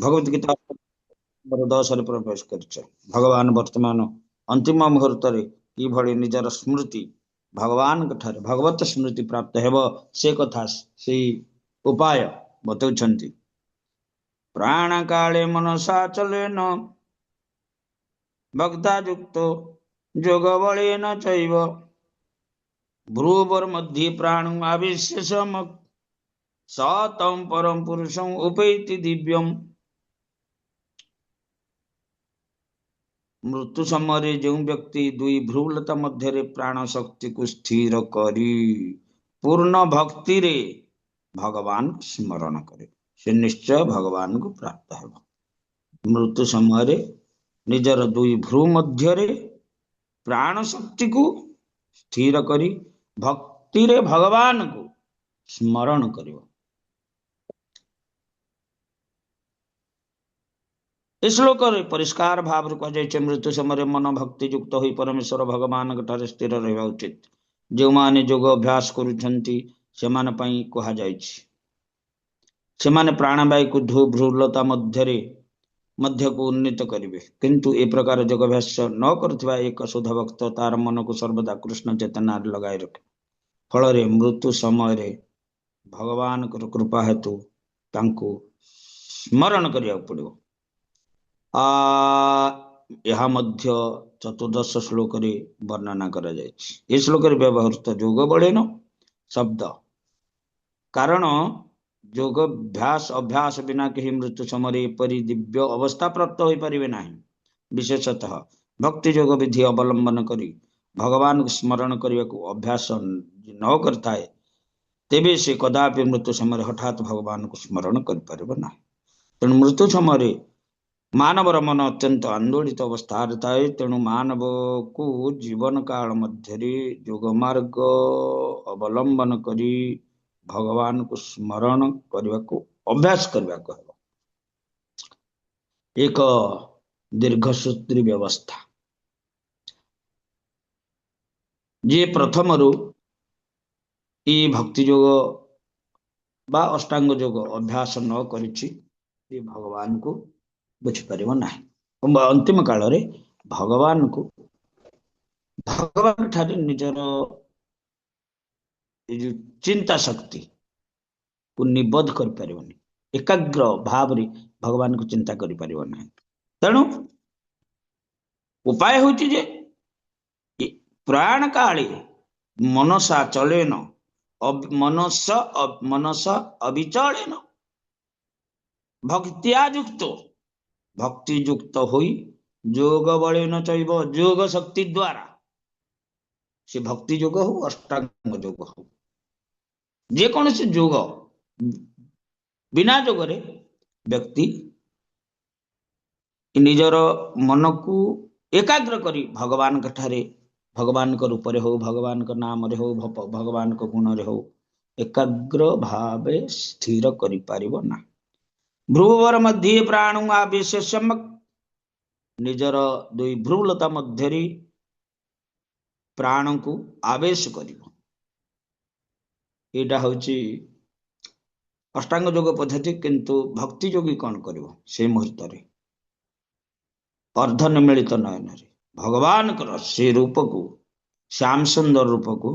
भगवत गीता 10 ରେ ପ୍ରବେଶ କରିଛ। ଭଗବାନ ବର୍ତ୍ତମାନ ଅନ୍ତିମ ମୁହୂର୍ତ୍ତରେ କିଭଳି ନିଜର ସ୍ମୃତି ଭଗବାନଙ୍କ ଠାରେ ଭଗବତ ସ୍ମୃତି ପ୍ରାପ୍ତ ହେବ ସେ କଥା ସେଇ ଉପାୟ ବତାଉଛନ୍ତି। ପ୍ରାଣ କାଳେ ମନସା ଚଲେନ ଭକ୍ତା ଯୁକ୍ତ ଯୋଗ ବଳେନ ଚୈବ ଭ୍ରୁବର ମଧ୍ୟ ପ୍ରାଣ ଆବିଶେଷମ ସତଂ ପରମ ପୁରୁଷଂ ଉପୈତି ଦିବ୍ୟମ୍। ମୃତ୍ୟୁ ସମୟରେ ଯେଉଁ ବ୍ୟକ୍ତି ଦୁଇ ଭ୍ରୁଲତା ମଧ୍ୟରେ ପ୍ରାଣ ଶକ୍ତିକୁ ସ୍ଥିର କରି ପୂର୍ଣ୍ଣ ଭକ୍ତିରେ ଭଗବାନ ସ୍ମରଣ କରେ ସେ ନିଶ୍ଚୟ ଭଗବାନଙ୍କୁ ପ୍ରାପ୍ତ ହେବ। ମୃତ୍ୟୁ ସମୟରେ ନିଜର ଦୁଇ ଭ୍ରୁ ମଧ୍ୟରେ ପ୍ରାଣ ଶକ୍ତିକୁ ସ୍ଥିର କରି ଭକ୍ତିରେ ଭଗବାନଙ୍କୁ ସ୍ମରଣ କରିବ। ଏ ଶ୍ଲୋକରେ ପରିଷ୍କାର ଭାବରେ କୁହାଯାଇଛି ମୃତ୍ୟୁ ସମୟରେ ମନ ଭକ୍ତି ଯୁକ୍ତ ହୋଇ ପରମେଶ୍ୱର ଭଗବାନଙ୍କ ଠାରେ ସ୍ଥିର ରହିବା ଉଚିତ। ଯେଉଁମାନେ ଯୋଗ ଅଭ୍ୟାସ କରୁଛନ୍ତି ସେମାନେ ପାଇଁ କୁହାଯାଇଛି ସେମାନେ ପ୍ରାଣବାୟୁକୁ ଭ୍ରୁଲତା ମଧ୍ୟକୁ ଉନ୍ନୀତ କରିବେ। କିନ୍ତୁ ଏ ପ୍ରକାର ଯୋଗ ଅଭ୍ୟାସ ନ କରୁଥିବା ଏକ ଶୁଦ୍ଧ ଭକ୍ତ ତାର ମନକୁ ସର୍ବଦା କୃଷ୍ଣ ଚେତନାରେ ଲଗାଇ ରଖେ। ଫଳରେ ମୃତ୍ୟୁ ସମୟରେ ଭଗବାନଙ୍କର କୃପା ହେତୁ ତାଙ୍କୁ ସ୍ମରଣ କରିବାକୁ ପଡିବ। ଏହା ମଧ୍ୟ ଚତୁର୍ଦଶ ଶ୍ଲୋକରେ ବର୍ଣ୍ଣନା କରାଯାଇଛି। ଏ ଶ୍ଲୋକରେ ବ୍ୟବହୃତ ଯୋଗ ବଳେନ ଶବ୍ଦ କାରଣ ଯୋଗ ଅଭ୍ୟାସ ବିନା କେହି ମୃତ୍ୟୁ ସମୟରେ ଏପରି ଦିବ୍ୟ ଅବସ୍ଥା ପ୍ରାପ୍ତ ହୋଇପାରିବେ ନାହିଁ। ବିଶେଷତଃ ଭକ୍ତି ଯୋଗ ବିଧି ଅବଲମ୍ବନ କରି ଭଗବାନଙ୍କୁ ସ୍ମରଣ କରିବାକୁ ଅଭ୍ୟାସ ନ କରିଥାଏ ତେବେ ସେ କଦାପି ମୃତ୍ୟୁ ସମୟରେ ହଠାତ୍ ଭଗବାନଙ୍କୁ ସ୍ମରଣ କରିପାରିବ ନାହିଁ। ତେଣୁ ମୃତ୍ୟୁ ସମୟରେ ମାନବର ମନ ଅତ୍ୟନ୍ତ ଆନ୍ଦୋଳିତ ଅବସ୍ଥାରେ ଥାଏ। ତେଣୁ ମାନବକୁ ଜୀବନ କାଳ ମଧ୍ୟରେ ଯୋଗ ମାର୍ଗ ଅବଲମ୍ବନ କରି ଭଗବାନଙ୍କୁ ସ୍ମରଣ କରିବାକୁ ଅଭ୍ୟାସ କରିବାକୁ ହେବ। ଏକ ଦୀର୍ଘସୂତ୍ରୀ ବ୍ୟବସ୍ଥା। ଯିଏ ପ୍ରଥମରୁ ଏଇ ଭକ୍ତି ଯୋଗ ବା ଅଷ୍ଟାଙ୍ଗ ଯୋଗ ଅଭ୍ୟାସ ନ କରିଛି ସେ ଭଗବାନଙ୍କୁ ବୁଝିପାରିବ ନାହିଁ। ଅନ୍ତିମ କାଳରେ ଭଗବାନ ଠାରେ ନିଜର ଚିନ୍ତା ଶକ୍ତି କୁ ନିବଦ୍ଧ କରିପାରିବନି। ଏକାଗ୍ର ଭାବରେ ଭଗବାନଙ୍କୁ ଚିନ୍ତା କରିପାରିବ ନାହିଁ। ତେଣୁ ଉପାୟ ହେଉଛି ଯେ ପ୍ରାଣ କାଳେ ମନସା ଚଳେନ ମନସ ଅବିଚଳେନ ଭକ୍ତିଆ ଯୁକ୍ତ ଭକ୍ତି ଯୁକ୍ତ ହୋଇ ଯୋଗ ବଳେନ ଚୈବ ଯୋଗ ଶକ୍ତି ଦ୍ୱାରା ସେ ଭକ୍ତି ଯୋଗ ହଉ ଅଷ୍ଟାଙ୍ଗ ଯୋଗ ହଉ ଯେକୌଣସି ଯୋଗ ବିନା ଯୋଗରେ ବ୍ୟକ୍ତି ନିଜର ମନକୁ ଏକାଗ୍ର କରି ଭଗବାନଙ୍କ ଠାରେ ଭଗବାନଙ୍କ ରୂପରେ ହଉ ଭଗବାନଙ୍କ ନାମରେ ହଉ ଭଗବାନଙ୍କ ଗୁଣରେ ହଉ ଏକାଗ୍ର ଭାବେ ସ୍ଥିର କରିପାରିବ ନାହିଁ। ଭ୍ରୁବର ମଧ୍ୟ ପ୍ରାଣ ଆବିଶେଷମ ନିଜର ଦୁଇ ଭ୍ରୁଲତା ମଧ୍ୟରେ ପ୍ରାଣକୁ ଆବେଶ କରିବ। ଏଇଟା ହଉଛି ଅଷ୍ଟାଙ୍ଗ ଯୋଗ ପଦ୍ଧତି। କିନ୍ତୁ ଭକ୍ତି ଯୋଗୀ କଣ କରିବ ସେ ମୁହୂର୍ତ୍ତରେ ଅର୍ଦ୍ଧନିମିଳିତ ନୟନରେ ଭଗବାନଙ୍କର ସେ ରୂପକୁ ଶ୍ୟାମ ସୁନ୍ଦର ରୂପକୁ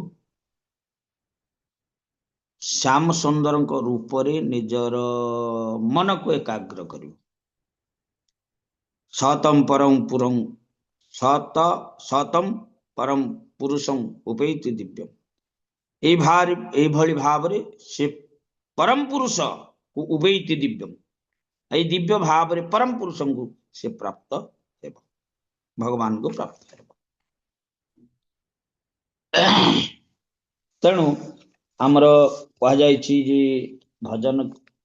ଶ୍ୟାମ ସୁନ୍ଦରଙ୍କ ରୂପରେ ନିଜର ମନକୁ ଏକାଗ୍ର କରିବ। ସତମ ପରମ ପୁରୁଷଂ ଉପୈତି ଦିବ୍ୟମ୍ ଏଇଭଳି ଭାବରେ ସେ ପରମ ପୁରୁଷକୁ ଉପୈତି ଦିବ୍ୟମ୍ ଏଇ ଦିବ୍ୟ ଭାବରେ ପରମ ପୁରୁଷଙ୍କୁ ସେ ପ୍ରାପ୍ତ ହେବ ଭଗବାନଙ୍କୁ ପ୍ରାପ୍ତ ହେବ। ତେଣୁ ଆମର କୁହାଯାଇଛି ଯେ ଭଜନ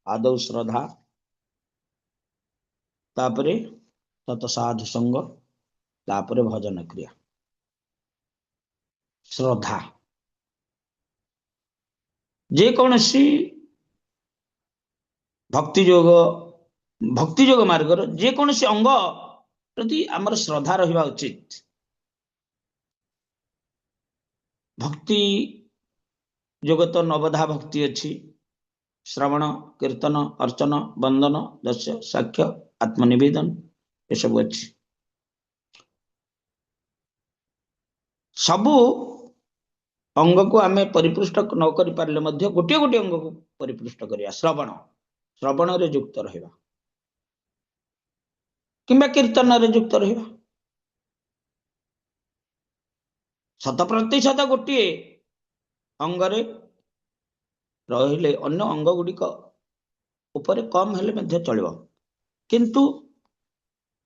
ଆଦୌ ଶ୍ରଦ୍ଧା ତାପରେ ତତ ସାଧୁ ସଙ୍ଗ ତାପରେ ଭଜନ କ୍ରିୟା। ଶ୍ରଦ୍ଧା ଯେକୌଣସି ଭକ୍ତି ଯୋଗ ମାର୍ଗର ଯେକୌଣସି ଅଙ୍ଗ ପ୍ରତି ଆମର ଶ୍ରଦ୍ଧା ରହିବା ଉଚିତ। ଭକ୍ତି ଯୋଗ ତ ନବଧା ଭକ୍ତି ଅଛି श्रवण कीर्तन अर्चन बंदन दस्य साक्ष्य आत्मनिवेदन ये सब अच्छी सबू अंग को आम परिपृष्ट न कर पारे गोटे गोटे अंग को परिपृष्ट करिया श्रवण श्रवण रे युक्त रहिबा किंबा कीर्तन रे युक्त रहिबा 100% गोटे अंग रे रहिले अन्य अंग गुड़िक उपरे कम हेले मध्य चलिबो किंतु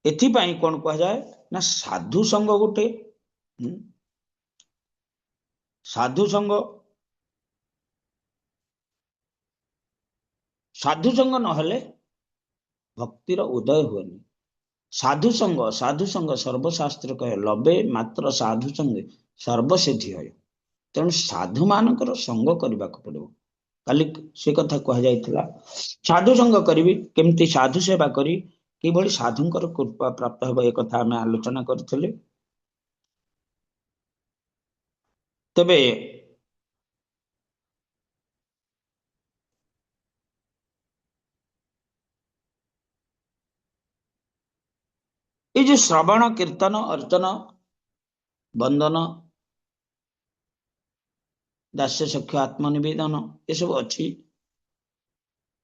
एथिपाई कौन कह जाए ना साधु संग गोटे साधु संग नहले भक्तिर उदय हुएनी साधु संग सर्वशास्त्र कहे लबे मात्र साधु संग सर्वसिद्धि है तेणु साधु मानकर संग करने को पड़ो काली से कथा कह जाइथिला साधु संग करी केमती साधु सेवा करी कि भली साधुंकर कृपा प्राप्त हो एक कथा आम आलोचना करथिले तबे ये जो श्रवण कीर्तन अर्चन बंदन दास्य सख्य आत्मनिवेदन ये सब अच्छी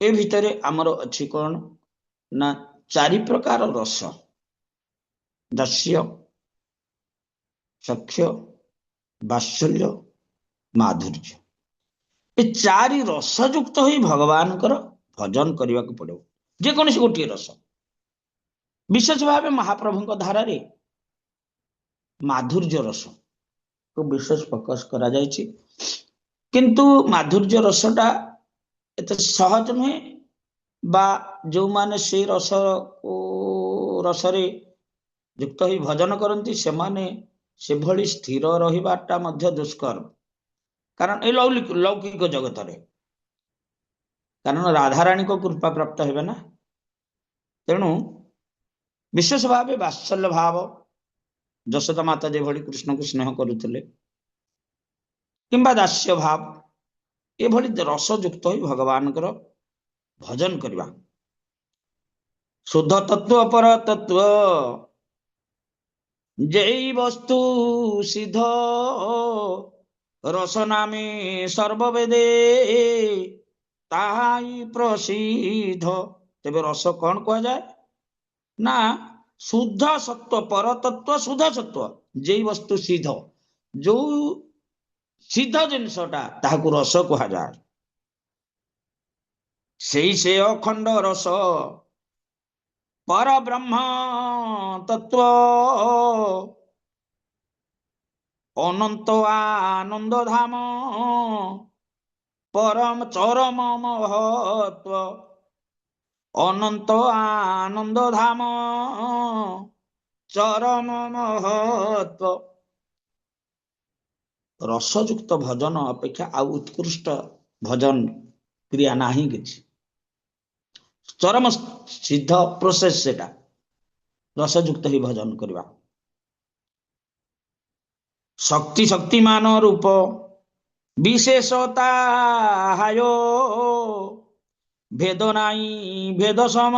ए भितर आमर अच्छी कौन ना 4 प्रकार रस दास्य सख्य वात्सल्य माधुर्य ये 4 रस युक्त हो भगवान भजन करने को पड़ो जेकोसी गोटे रस विशेष भाव महाप्रभु धारा रे माधुर्य रस को विशेष फोकस करा जायछि किंतु माधुर्य रसटा एत सहज नुहे बा जो माने से रस रसरे युक्त ही भजन करती से माने से भली स्थिर रहिबाटा मध्य दुष्कर कारण ए लौकिक जगत रे कारण राधाराणी को कृपा प्राप्त हेबे ना तेणु विशेष भाव वात्सल्य भाव जशोदा माता जे भली कृष्ण को स्नेह करुले किंबा दास्य भाव ये भली रस युक्त हो भगवान भजन करवा शुद्ध तत्व पर तत्व जय वस्तु सिद्ध रस नामे सर्ववेदे ताहाई प्रसिद्ध तेबे रस कौन कह जाए ना शुद्ध सत्व पर तत्व शुद्ध सत्व जय वस्तु सिद्ध जो सिद्ध जिनसटा ताहाकु रस कह जाए से अखंड रस पर ब्रह्म तत्व अनंत आनंद धाम परम चरम महत्व अनंत आनंद धाम चरम महत्व रसयुक्त भजन अपेक्षा आउ उत्कृष्ट भजन क्रिया नाही किछि चरम सिद्ध प्रोसेस सेटा रसयुक्त ही भजन करवा शक्ति शक्तिमान रूप विशेषता हायो भेद नाई भेद सम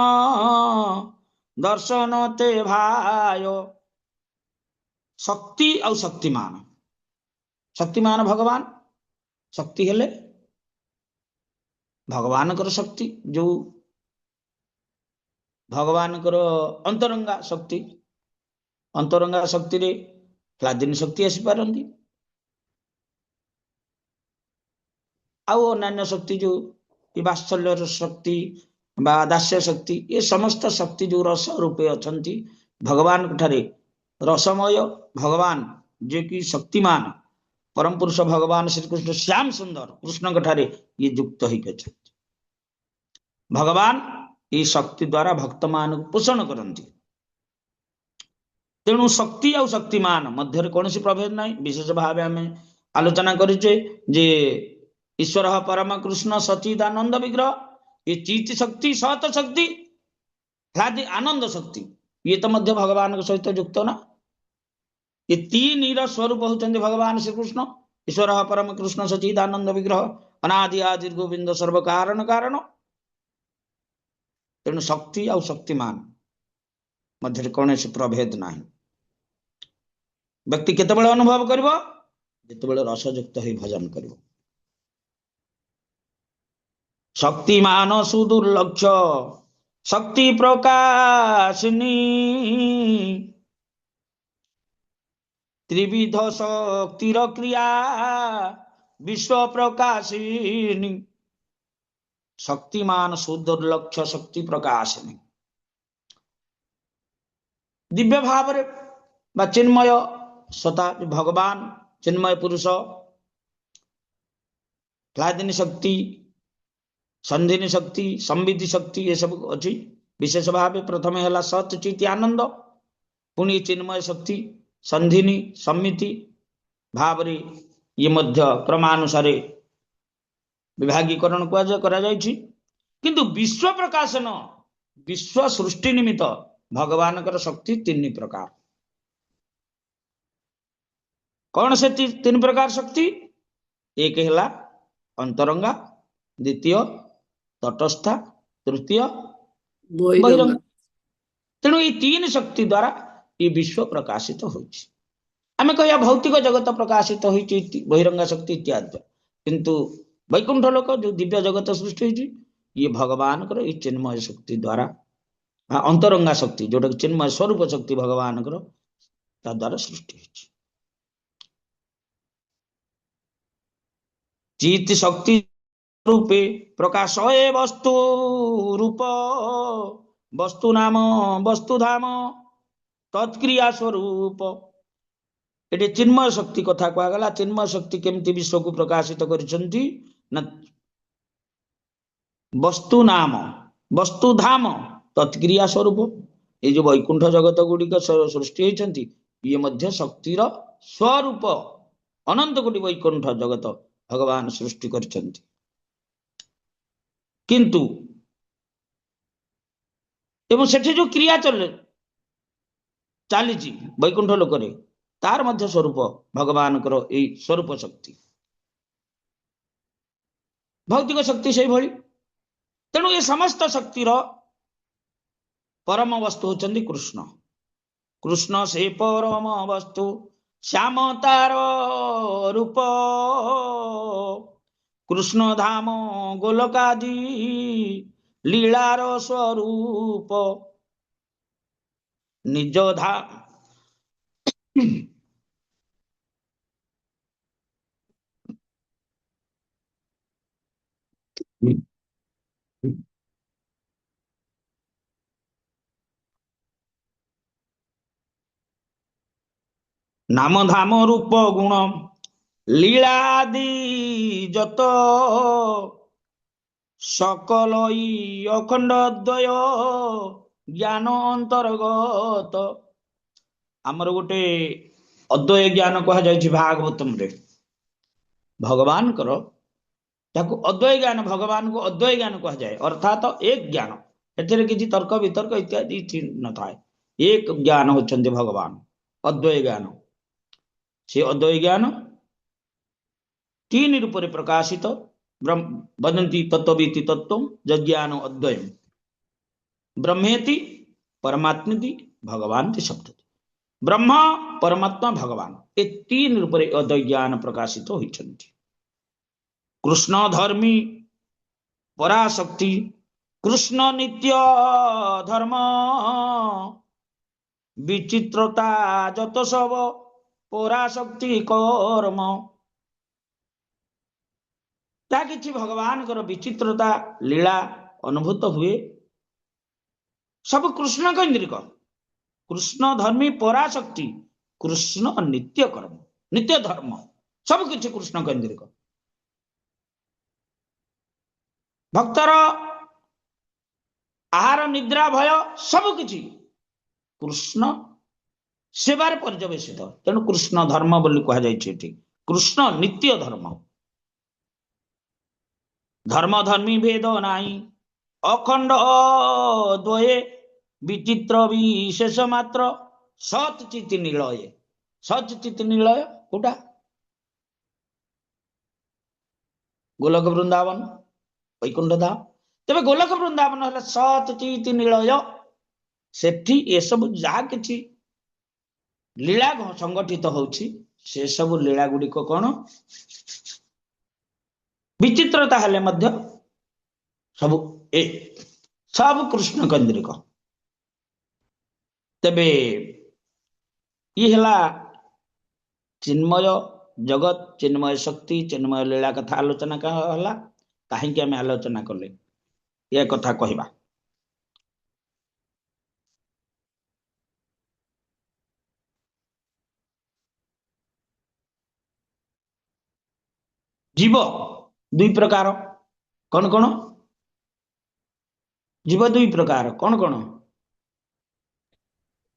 दर्शन ते भायो शक्ति और शक्तिमान शक्तिमान भगवान शक्ति हेले भगवान कर शक्ति जो भगवान कर अंतरंगा शक्ति रे क्लादिनी शक्ति आसी पारंती आउ अन्य शक्ति जो वात्सल्य शक्ति बा दास्य शक्ति ये समस्त शक्ति जो रस रूपे अछंती भगवान ठारे रसमय भगवान जे कि शक्तिमान परम पुरुष भगवान श्री कृष्ण श्याम सुंदर कृष्ण ठारे ये युक्त ही भगवान ये शक्ति द्वारा भक्त मान पोषण करती तेणु शक्ति और शक्तिमान मध्य कौन प्रभेद ना विशेष भाव आम आलोचना करें जे ईश्वर परम कृष्ण सचिदानंद विग्रह ये चित शक्ति सत शक्ति ह्लादि आनंद शक्ति ये तो मध्य भगवान सहित युक्त ना ये 3 स्वरूप होते भगवान श्री कृष्ण ईश्वर परम कृष्ण सचिदानंद विग्रह अनादि आदि गोविंद सर्व कारण कारण तेणु शक्ति आउ शक्तिमान मध्य कौन प्रभेद ना व्यक्ति केतबेले अनुभव करिवो जेतबेले रसयुक्त होई भजन करिवो शक्तिमान सुदुर्लक्ष शक्ति प्रकाशिनी त्रिविध शक्तिर क्रिया विश्व प्रकाशिनी शक्तिमान सुदुर्लक्ष शक्ति प्रकाशिनी दिव्य भाव रे बा चिन्मय सता भगवान चिन्मय पुरुष क्लादिनी शक्ति संधिनी शक्ति संविधि शक्ति ये सब अच्छी विशेष भाव प्रथम है सत चित आनंद पुणी चिन्मय शक्ति संधिनी समिति भाव रे ये मध्य क्रमानुसार विभागीकरण करा किंतु विश्व प्रकाशन विश्व सृष्टि निमित्त भगवान कर शक्ति तीन प्रकार कौन से तीन प्रकार शक्ति एक है अंतरंगा द्वितीय तटस्था तृतीय बहिरंग तेणु ये तीन शक्ति द्वारा ये विश्व प्रकाशित होइछि आमे कहिया भौतिक जगत प्रकाशित होइछि बहिरंगा शक्ति इत्यादि किंतु वैकुंठ लोक जो दिव्य जगत सृष्टि होइछि ये भगवान कर ये चिन्मय शक्ति द्वारा अंतरंगा शक्ति जोटा चिन्मय स्वरूप शक्ति भगवान कर द्वारा सृष्टि होइछि चित शक्ति रूपे प्रकाश वस्तु रूप वस्तु नाम वस्तु धाम तत्क्रिया स्वरूप ये चिन्मय शक्ति कथा कहगला चिन्मय शक्ति केमती विश्व को प्रकाशित करिसंती न वस्तु नाम वस्तु धाम तत्क्रिया स्वरूप ये जो वैकुंठ जगत गुड़िक सृष्टि होइछंती ये मध्य शक्तिर स्वरूप अनंत कोटि वैकुंठ जगत भगवान सृष्टि करिसंती किंतु एवं सेठी जो क्रिया चली वैकुंठ लोक तार मध्य स्वरूप भगवान कर स्वरूप शक्ति भौतिक शक्ति से भली तेणु ये समस्त शक्तिर परम वस्तु होचंदी कृष्ण कृष्ण से परम वस्तु श्याम तार रूप कृष्ण धाम गोलकादि लीलार स्वरूप निज धाम नाम धाम रूप गुण लीलादि जत सकल अखंड द्वय ज्ञान अंतर्गत आमर गोटे अद्वय ज्ञान कह जाय भागवतम रे भगवान कर ताकू अद्वय ज्ञान भगवान को अद्वय ज्ञान कह जाए अर्थात एक ज्ञान एथिरे किछि तर्क वितर्क इत्यादि न थाए एक ज्ञान होचंदे भगवान अद्वय ज्ञान से अद्वय ज्ञान तीन रूप प्रकाशित वदन्ति तत्त्वविति तत्त्वं जज्ञान अद्वय ब्रह्मेति परमात्मेति भगवान शब्द ब्रह्म परमात्मा भगवान ये तीन रूप अद्वय ज्ञान प्रकाशित होइछन्ति कृष्ण धर्मी पराशक्ति कृष्ण नित्य धर्म विचित्रता जत सब पराशक्ति कर्म ता किछि भगवान कर विचित्रता लीला अनुभूत हुए सब कृष्ण केन्द्रिक कृष्ण धर्मी पराशक्ति कृष्ण नित्य कर्म नित्य धर्म सब किछि कृष्ण केन्द्रिक भक्तर आहार निद्रा भय सब किछि कृष्ण सेवार पर्यवेसित तेणु कृष्ण धर्म बोली कह जाइछि कृष्ण नित्य धर्म धर्म धर्मी भेद नाही अखंड द्वये विचित्र विशेष मात्र सत चित निलय सत चित निलय कोटा ଗୋଲକ ବୃନ୍ଦାବନ ବୈକୁଣ୍ଠ ଧାମ। ତେବେ ଗୋଲକ ବୃନ୍ଦାବନ ହେଲା ସତ୍ ଚିତ୍ ନିଳୟ। ସେଠି ଏସବୁ ଯାହା କିଛି ଲୀଳା ସଂଗଠିତ ହଉଛି ସେ ସବୁ ଲୀଳା ଗୁଡିକ କଣ ବିଚିତ୍ରତା ହେଲେ ମଧ୍ୟ ସବୁ ସବୁ କୃଷ୍ଣ କେନ୍ଦ୍ରିକ। ତେବେ ଇଏ ହେଲା ଚିନ୍ମୟ ଜଗତ, ଚିନ୍ମୟ ଶକ୍ତି, ଚିନ୍ମୟ ଲୀଳା କଥା ଆଲୋଚନା ହେଲା। କାହିଁକି ଆମେ ଆଲୋଚନା କଲେ ଏ କଥା କହିବା। जीव दुई प्रकार, कौन कौन जीव दुई प्रकार, कौन कौन?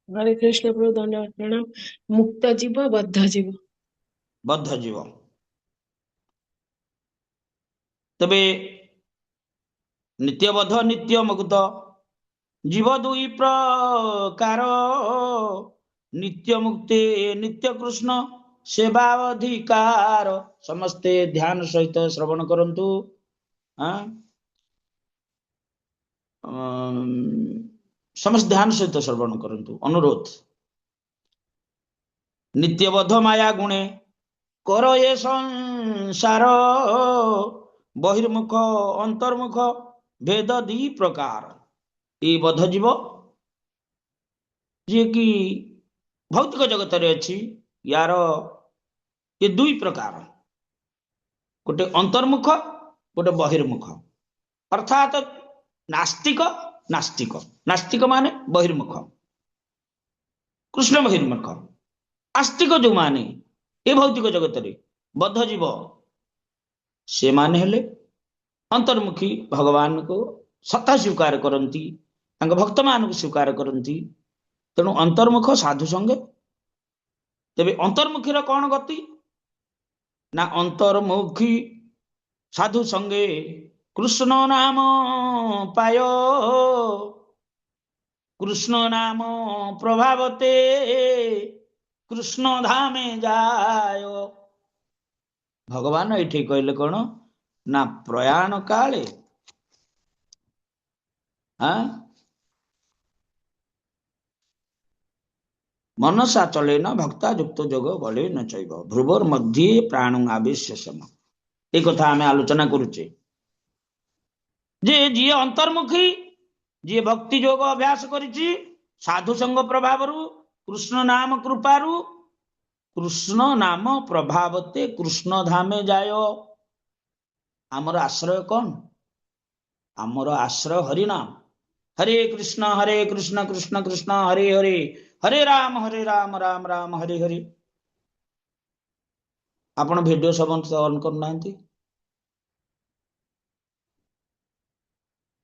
हरे कृष्ण प्रभु, धन्यवाद प्रणाम। मुक्त जीव, बद्ध जीव। बद्ध जीव। तबे नित्यबद्ध नित्य मुक्त जीव दुई प्रकार, नित्य मुक्ति नित्य कृष्ण सेवा अधिकार। समस्ते ध्यान सहित श्रवण करंतु। समस्त ध्यान सहित श्रवण करंतु, अनुरोध। नित्यबद्ध माया गुणे कर ये संसार, बहिर्मुख अंतर्मुख भेद दी प्रकार। ये बद्ध जीव जी की भौतिक जगत रे अछि, यार ये दुई प्रकार, गोटे अंतर्मुख गोटे बहिर्मुख। अर्थात नास्तिक नास्तिक, नास्तिक माने बहिर्मुख, कृष्ण बहिर्मुख। आस्तिक जो माने ये भौतिक जगत रे बद्ध जीव से माने हेले अंतर्मुखी, भगवान को सत्ता स्वीकार करती, भक्त मान को स्वीकार करती। तेणु अंतर्मुख साधु संगे। तेबे अंतर्मुखी कौन गति ना, अंतर्मुखी साधु संगे कृष्ण नाम पाय, कृष्ण नाम प्रभावते कृष्ण धामे जाय। भगवान ये कहले कौन ना, प्रयाण काले मनसा चले न भक्ता युक्त जोग बले न चैव, ध्रुवर मध्य प्राण आवेश सम। एक कथा आम आलोचना करुचे जे जी अंतर्मुखी, जी भक्ति योग अभ्यास करिछि साधु संग प्रभाव कृष्ण नाम कृपारु, कृष्ण नाम प्रभावते कृष्ण धामे जाय। आमर आश्रय कौन? आमर आश्रय हरिनाम। हरे कृष्ण कृष्ण कृष्ण हरे हरे, हरे राम राम राम हरे हरे। आपण वीडियो सब ऑन करना,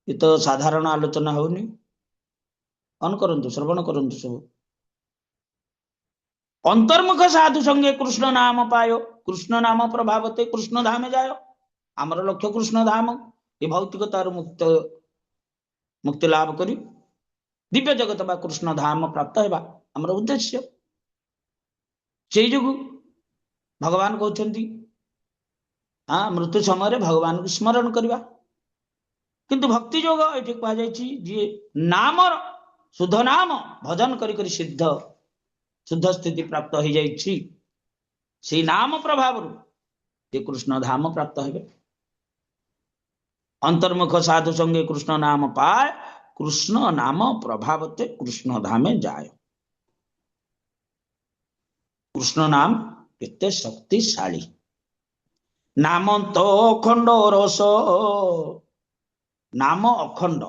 ये तो साधारण आलोचना होनी। ऑन करंतु, श्रवण करंतु सब। अंतर्मुख साधु संगे कृष्ण नाम पायो, कृष्ण नाम प्रभावते कृष्ण धामे जायो। आमर लक्ष्य कृष्ण धाम, ये भौतिक तार मुक्त मुक्ति लाभ करी दिव्य जगत बा कृष्ण धाम प्राप्त हेबा आमर उद्देश्य। से जो भगवान कहते हाँ, मृत्यु समय भगवान को स्मरण करवा। किंतु भक्ति योग ये कह जी नाम शुद्ध नाम भजन करी सिद्ध शुद्ध स्थिति प्राप्त हो जाइछि, से नाम प्रभाव ये कृष्ण धाम प्राप्त हेबे। अंतर्मुख साधु संगे कृष्ण नाम पाए, कृष्ण नाम प्रभावते कृष्ण धामे जाय। कृष्ण नाम केते शक्तिशाली, नाम तो अखंड रस, नाम अखंड।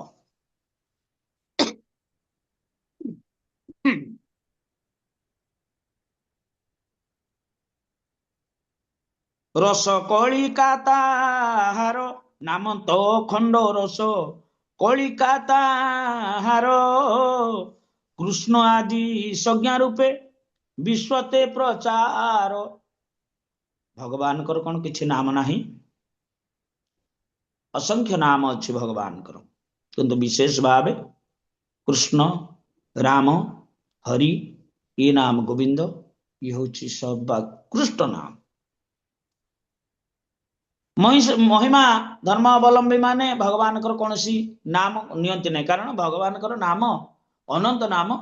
रस कलिका ताहार, नाम तो अखंड रस कलिका ताहार, कृष्ण आदि संज्ञा रूपे विश्वते प्रचार। भगवान कर कौन किछि नाम नाही, असंख्य नाम अच्छी भगवान कर, किंतु विशेष भाव कृष्ण राम हरि ये नाम गोविंद ये हूँ सब कृष्ण नाम। महिमा धर्मावलंबी माने भगवान कौन सी नाम नियंती नहीं कारण भगवान नाम अनंत नाम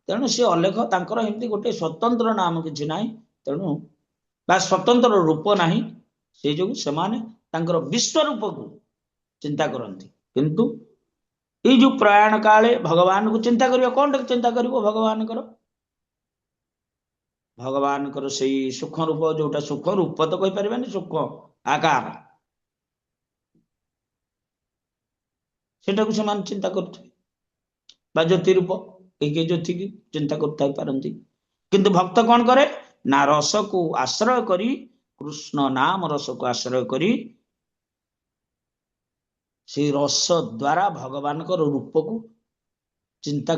तेणु सी अलेख तांकर एमती गोटे स्वतंत्र नाम किछि नाही तेणु बा स्वतंत्र रूप नाही से जो से माने तांकर विश्व रूप को चिंता करती किंतु ये जो प्रयाण काले भगवान को चिंता करियो कौन चिंता करियो भगवान से सुख रूप जोटा सुख रूप तो कहि परिबानी सुख आकार सेटा को समान चिंता करते बा ज्योति रूप एक ज्योति की चिंता करता पारंती किंतु भक्त कौन करे ना रस को आश्रय करी कृष्ण नाम रस को आश्रय करी से रस द्वारा भगवान रूप को चिंता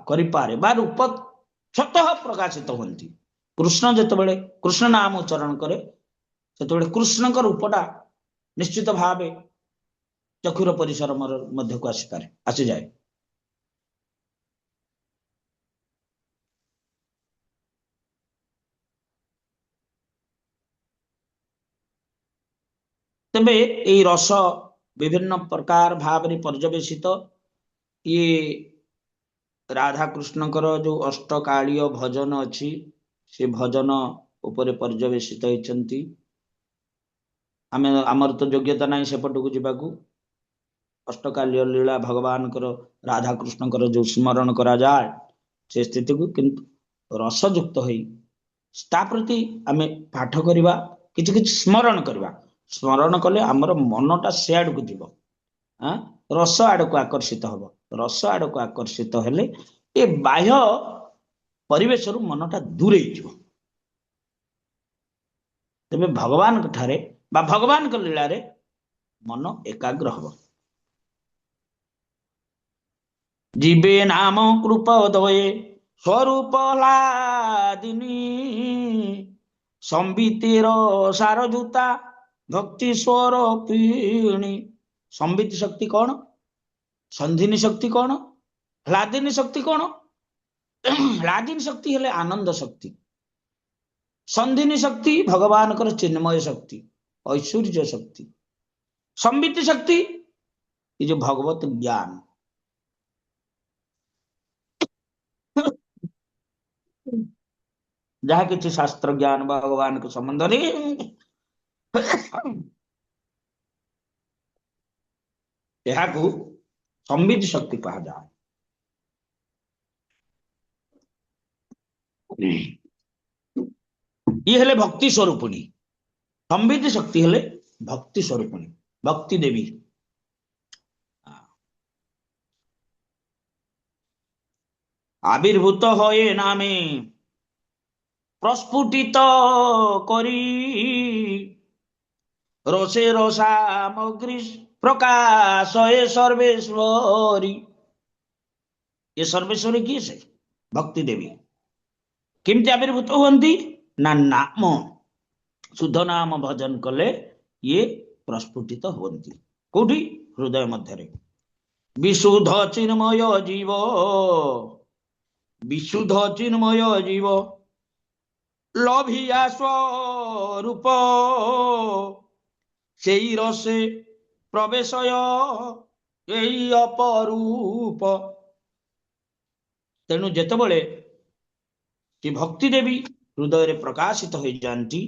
करिपारे बा रूप स्वतः प्रकाशित होती कृष्ण जिते कृष्ण नाम उच्चारण करे से कृष्ण का रूपटा निश्चित भाव चक्षुर परिसर मध्य को आसीपारे आसी जाए तेबे ये रस विभिन्न प्रकार भाव में पर्यवेसित ये राधा कृष्ण जो अष्टकालीय भजन अच्छी से भजन उपरे पर्यवेसित होती आम आमर तो योग्यता ना सेपट को जावाक अष्टकालीय लीला भगवान राधा कृष्ण जो स्मरण करा जाए से स्थिति को किंतु रसयुक्त हो प्रति आम पाठ करवा कि स्मरण करवा स्मरण कले आमर मनटा से आड़ को जीव रस आड़ को आकर्षित हम रस आड़ को आकर्षित हेले ये बाह्य परिवेश मनटा दूरे तेरे भगवान ठारे बा भगवान लीला रे मन एकाग्र हम जीवे नाम कृपोदये स्वरूप लादिनी संबितेर सारजूता भक्ति स्वर पीणी संबित शक्ति कौन संधिनी शक्ति कौन ह्लादिनी शक्ति कौन ह्लादिनी शक्ति हेले आनंद शक्ति संधिनी शक्ति भगवान कर चिन्मय शक्ति ऐश्वर्य शक्ति संबित शक्ति ये जो भगवत ज्ञान जहाँ किसी शास्त्र ज्ञान भगवान के संबंध नहीं यह संबित शक्ति कहा जाए ये हेले भक्ति स्वरूपिणी संबित शक्ति हेले भक्ति स्वरूपिणी भक्ति देवी आविर्भूत होए नामे प्रस्फुटित करी रसे रसामग्री प्रकाश ये सर्वेश्वरी ये सर्वेश्वरी किए से भक्ति देवी किमती आविर्भूत हुंती ना नाम शुद्ध नाम भजन कले ये प्रस्फुटित हुंती कोठी हृदय मध्य विशुद्ध चिन्मय जीव विशुद्ध चिन्मय जीव लभिया स्वरूप से रसे प्रवेशय यही अपरूप तेणु जेतबले भक्ति देवी हृदय रे प्रकाशित हो जाती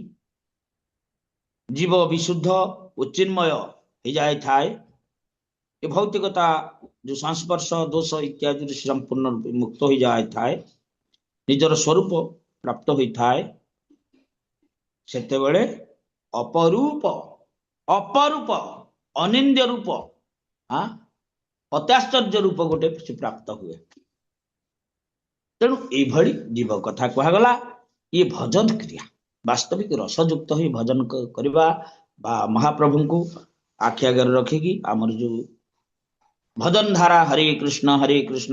जीव विशुद्ध उचिन्मय हो जाए थाए ये भौतिकता जो संस्पर्श दोष इत्यादि संपूर्ण मुक्त हो जाए थाए निजर स्वरूप प्राप्त होता है सेतेबेले अपरूप अपरूप अनिंद्य रूप हाँ अत्याश्चर्य रूप गोटे प्राप्त हुए तेणु ये जीव कथा कहगला ये भजन क्रिया वास्तविक रसयुक्त ही भजन करवा महाप्रभु को आखि आगे रखिकी आमर जो भजन धारा हरे कृष्ण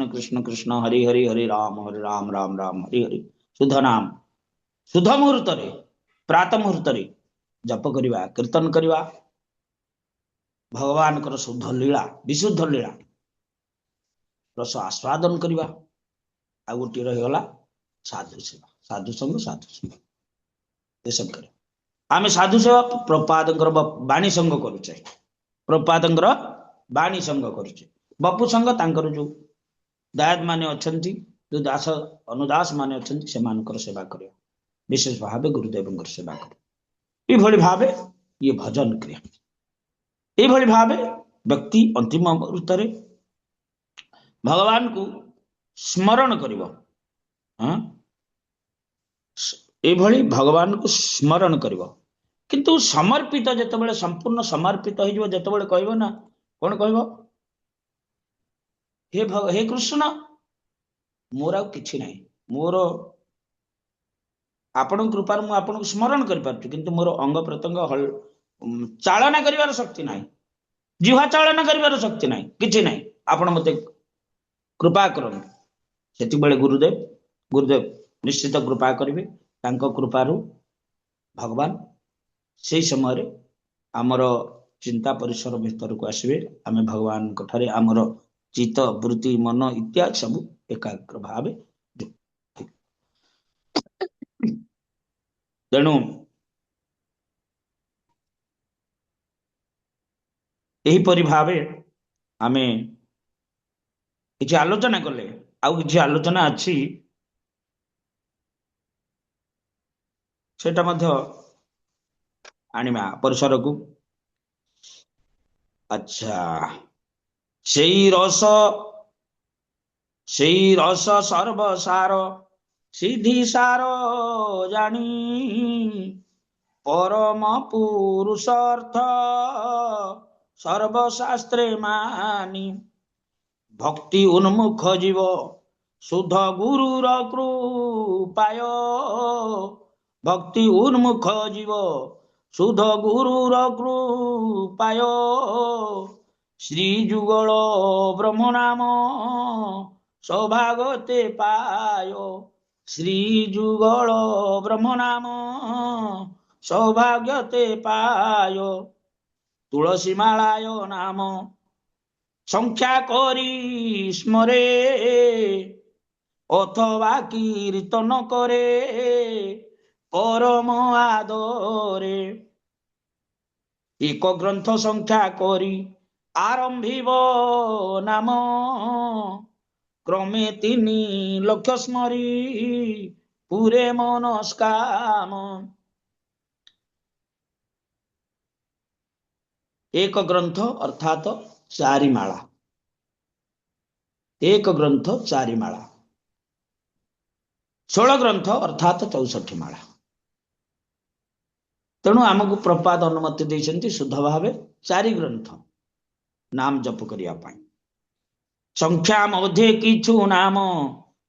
कृष्ण कृष्ण हरे हरे हरे राम राम राम हरे हरे शुद्ध नाम शुद्ध मुहूर्त प्रात मुहूर्त जप करवा कीर्तन करवा भगवान कर शुद्ध लीला विशुद्ध लीला रस आस्वादन करवा आ गोटे रहीगला साधु सेवा साधु संग ये सब करे आमे साधु सेवा प्रपादंकर बाणी संग करुचे प्रपादंकर बाणी संग करुचे बपु संग तांकर जो दायत माने अछंती जो दास अनुदास माने अछंती से मानकर सेवा करियो विशेष भावे गुरुदेवंकर सेवा करियो ई भली भावे ये भजन क्रिया ये भली भावे व्यक्ति अंतिम मुहूर्त भगवान को स्मरण करिवो हां ए भली भगवान को स्मरण करिवो किंतु समर्पित जेतेबेले संपूर्ण समर्पित हो जिवो जेतेबेले कहबो ना कोन कहबो हे कृष्ण मोर आउ किछि नाही मोर आपण कृपा मु आपण को स्मरण कर पारछु किंतु मोर अंग प्रत्यंग चालना करिवार शक्ति नाही जिहा चालना करिवार शक्ति नाही किछि नाही आपण मते कृपा करन सेति बेले गुरुदेव निश्चित कृपा करिवे तांको कृपारु भगवान से समय रे आमर चिंता परिसर भीतर को आसबे आमे भगवान कठारे आमर चित्त वृत्ति मन इत्यादि सब एकाग्र भावे तेणु एहीपरि भावे आमे किछि आलोचना कले आउ किछि आलोचना अछि सेटा मध्य आनिमा परिसर को अच्छा सेई रस सर्वसार सिद्धि सार जानी परम पुरुषार्थ सर्वशास्त्रे मानी भक्ति उन्मुख जीव शुद्ध गुरुर कृपाय भक्ति उन्मुख जीव शुद्ध गुरुर कृपाय श्री जुगल ब्रह्म नाम सौभागते पायो श्री जुगल ब्रह्म नाम सौभाग्यते पायो तुलसी मालाय नाम संख्या करी स्मरे अथवा कीर्तन करे परम आदरे एक ग्रंथ संख्या करी आरंभिब नाम क्रमे 3 लक्ष स्मरी पूरे मनस्काम एक ग्रंथ अर्थात 4 माला एक ग्रंथ 4 माला 16 ग्रंथ अर्थात 64 माला तेणु आमको प्रपाद अनुमति देइछन्ति शुद्ध भावे 4 ग्रंथ नाम जप करिया पाई संख्या मध्य किछु नाम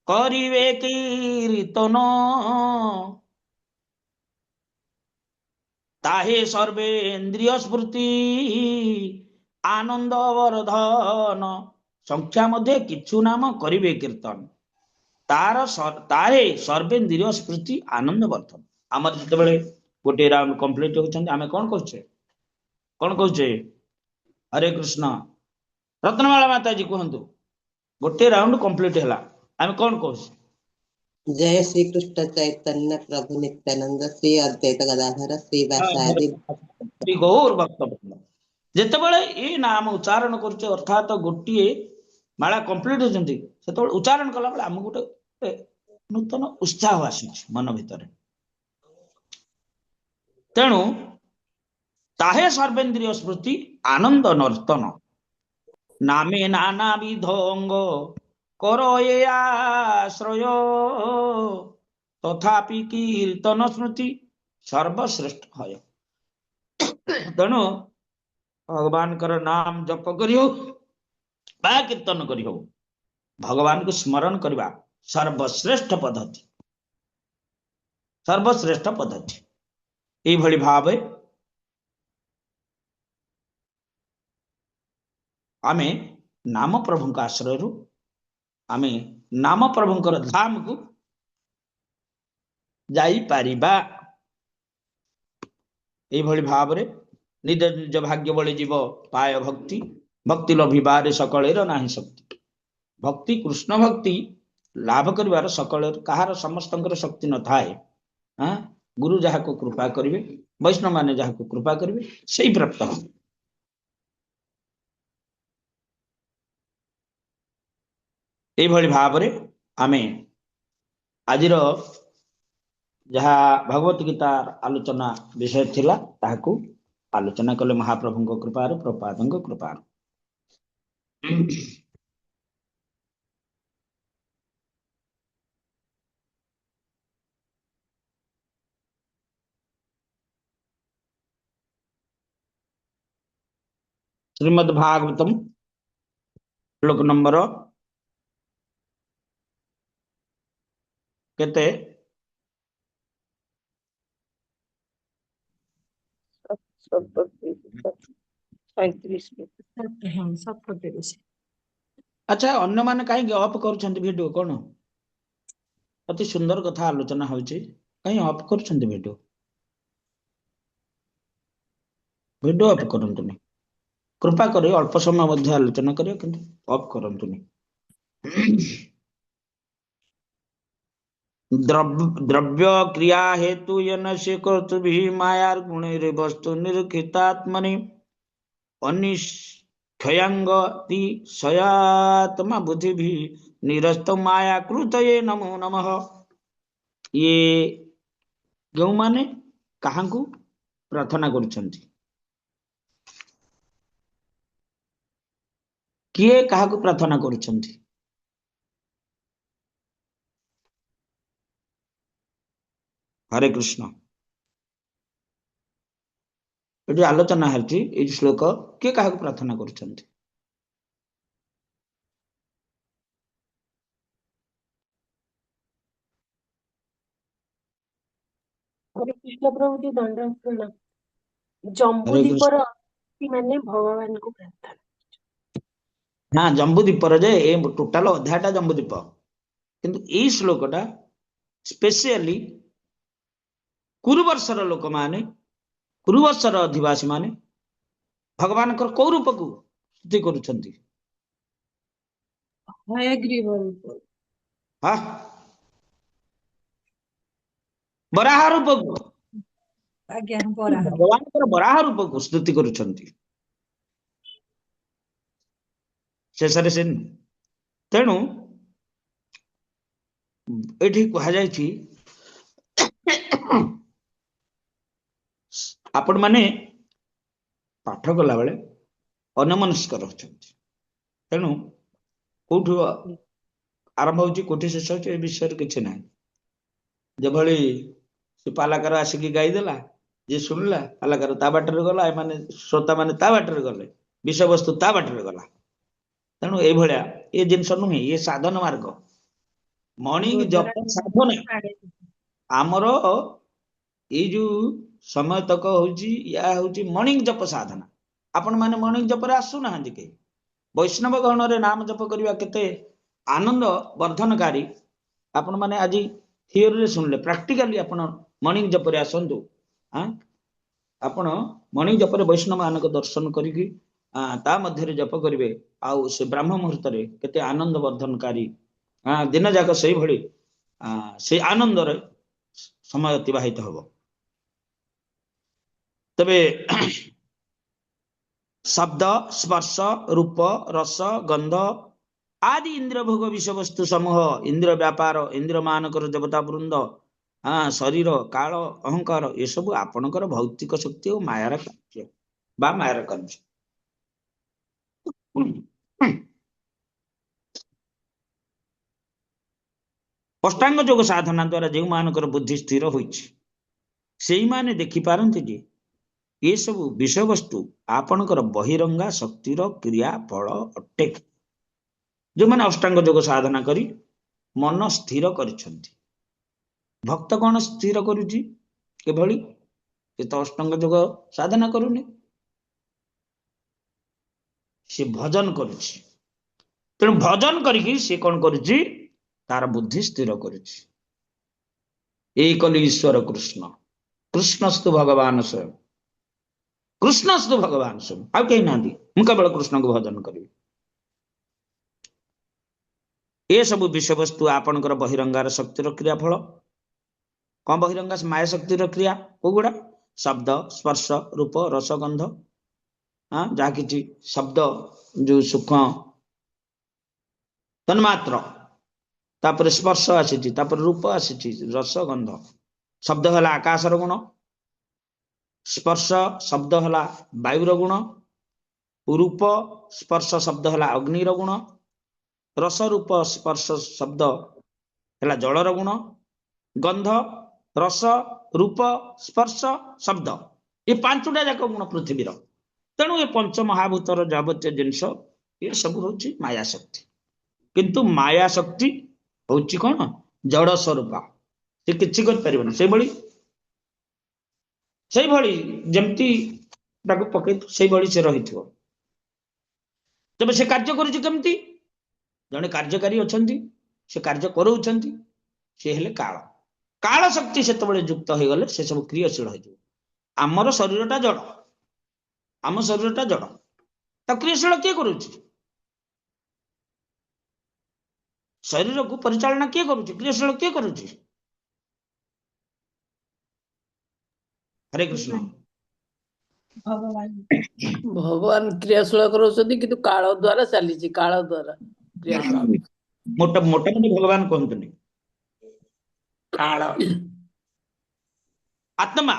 करिवे कीर्तन ताहे सर्वेन्द्रिय स्मृति आनंद वर्धन संख्या मध्य किछु नाम करिवे कीर्तन ताहे सर्वेन्द्रिय स्मृति आनंद वर्धन आमर जते गोटे राउंड कंप्लीट होचंदी आमे कोन कहछे हरे कृष्ण रत्नमाला माता जी कहंतु गोटे राउंड कंप्लीट हला आमे कोन कहछ जय श्री कृष्ण चैतन्य प्रभु नित्यानंद श्री अद्वैत गदाधर श्री वासादि श्री गौर भक्तवृंद जते बेले ए नाम उच्चारण करछे अर्थात गोटिए माला कंप्लीट होचंदी सेते उच्चारण कला बेले हम गोटे नूतन उत्साह आसी मन भीतर तेणु ताहे सर्वेन्द्रिय स्मृति आनंद नर्तन नामे नाना विध अंग करो ये आश्रय तथापि कीर्तन स्मृति सर्वश्रेष्ठ है तेणु भगवान कर नाम जप करियो बा कीर्तन करियो भगवान को स्मरण करवा सर्वश्रेष्ठ पद्धति এই ভଳି ভাবে आमे नाम प्रभुଙ୍କ आश्रयରୁ आमे नाम प्रभुଙ୍କର धाम को जाई पारिबा এই ভଳି भाବରେ निज निज भाग्य बळे जीव पाय भक्ति भक्ति लभिबारे सकळेर नाही शक्ति भक्ति कृष्ण भक्ति लाभ करिवार सकळेर कहार समस्तंकर शक्ति न थाए हां गुरु जहाँ को कृपा करिवे वैष्णव माने जहाँ को कृपा करिवे सही प्राप्त हो। एभଳି भावरे आमे आजिर जहाँ भगवत गीता आलोचना विषय थिला ताहाकू आलोचना कले महाप्रभुଙ୍କ कृपार प्रपादଙ୍କ कृपार। श्रीमद् भागवतम श्लोक नंबर केते 37 हाँ 37। अच्छा अन्य माने काहे ऑफ करूछंती वीडियो कोन अति सुंदर कथा आलोचना होची काहे ऑफ करूछंती वीडियो वीडियो ऑफ करंतुनी कृपा करी अल्प समय मध्य आलोचना करियो किंतु ऑफ करंतुनी। द्रव्य क्रिया हेतु यन से कर्तु भी मायार गुणेर वस्तु निरखितात्मनि अनिष्ठयंगति सयात्मा बुद्धि भी निरस्त माया कृतये नमो नमः। ये जो माने काहांकु प्रार्थना करुछंती किए काहाकु प्रार्थना करुछंती हरे कृष्ण एटी आलोचना हरची ए श्लोक किए काहाकु प्रार्थना करुछंती हरे कृष्ण प्रभु जी दंड प्रणाम। हरे जम्बूदीपर कृष्ण। माने भगवान को प्रार्थना। हाँ जम्बूदीपर जे ए टोटाल अध्यायटा जम्बूदीप किंतु ए श्लोकटा स्पेशली कुरुवर्षर लोक माने कुरुवर्षर अधिवासी माने भगवान कौ रूप को स्तुति करुछंती हयग्रीव हाँ बराह रूप को आज्ञा बराह भगवान बराह रूप को स्तुति करुछंती शेषरे से तेणु एठी कहा जायछि आपण माने पाठ कला बेले अन्यमनस्क रहछंती तेणु कोठु आरंभ होची कोठी शेष होची ए विषय किछि नाही जेभଳି से पालाकार आसिकी गाई देला जे सुनला पालाकार ता बाटर गला ए माने श्रोता माने ता बाटर गले विषय वस्तु ता बाटर गला तेणु ए भलिया ए जिंस नुहे ये साधन मार्ग मॉर्निंग जप साधन आमर ये जो समय तक होची या होची मॉर्निंग जप साधना आपण माने मॉर्निंग जप रे आसु ना के वैष्णव गण रे नाम जप करबा केते आनंद वर्धनकारी आपण माने आज थियोरी रे सुनले प्रैक्टिकली आपण मॉर्निंग जप रे आसंतु हां आपण मॉर्निंग जप रे वैष्णव मानक दर्शन करिकी ता मध्य रे जप करिवे आउ से ब्रह्म मुहूर्त रे केते आनंद वर्धनकारी दिन जाक सही भली से आनंद रे समय अतिबाहित हबो तबे शब्द स्पर्श रूप रस गंध आदि इंद्र भोग विषय वस्तु समूह इंद्र व्यापार इंद्र मानकर देवता वृंद शरीर काल अहंकार ये सब आपणकर भौतिक शक्ति और मायार कार्य बा मायार कार्य अष्टांग योग साधना द्वारा जो मानकर बुद्धि स्थिर होइछि सेई माने देखि पारंती जे ये सब विषय वस्तु आपणकर बहिरंगा शक्तिर क्रिया फल अटे जो माने अष्टांग योग साधना करी मन स्थिर करिसंती भक्त कौन स्थिर करुची केभली ये तो अष्टांग योग साधना करूनी से भजन करुची तेणु भजन करिकी से कौन करुची तार बुद्धि स्थिर करुची एक कली ईश्वर कृष्ण कृष्णस्तु भगवान स्वयं कृष्णस्तु भगवान स्वयं आउ कहीं ना मु केवल कृष्ण को भजन करी ये सब विषय वस्तु आपणकर बहिरंगार शक्तिर क्रियाफल कौन बहिरंगा माया शक्ति क्रिया कोगुड़ा शब्द स्पर्श रूप रस गंध हाँ जहाँ कि शब्द जो सूक्ष्म तन्मात्र तापर स्पर्श आसी रूप आसी रस गंध शब्द है आकाशर गुण स्पर्श शब्द है वायुर गुण रूप स्पर्श शब्द है अग्निर गुण रस रूप स्पर्श शब्द है जलर गुण गंध रस रूप स्पर्श शब्द ये पांचटा जाक गुण पृथ्वीर तेणु ये पंच महाभूतर जावतीय जिनस ये सब हूँ माया शक्ति किंतु माया शक्ति हूँ कौन जड़ स्वरूप से किसी जमती पकई से रही तेज से कार्य करमती जड़े कार्यकारी अच्छा से कार्य कराउछंती से हेले काल काल शक्ति से युक्त हो गले से सब क्रियाशील हो आमर शरीरटा जड़ आम शरीरटा जड़ तो क्रियाशील किए करुच्ची शरीर को परिचालना किए करुच्ची क्रियाशील किए करुच्ची हरे कृष्ण भगवान क्रियाशील करोसती किंतु काल द्वारा चली काल द्वारा क्रियाशील मोटा मोटा भगवान कहते काल आत्मा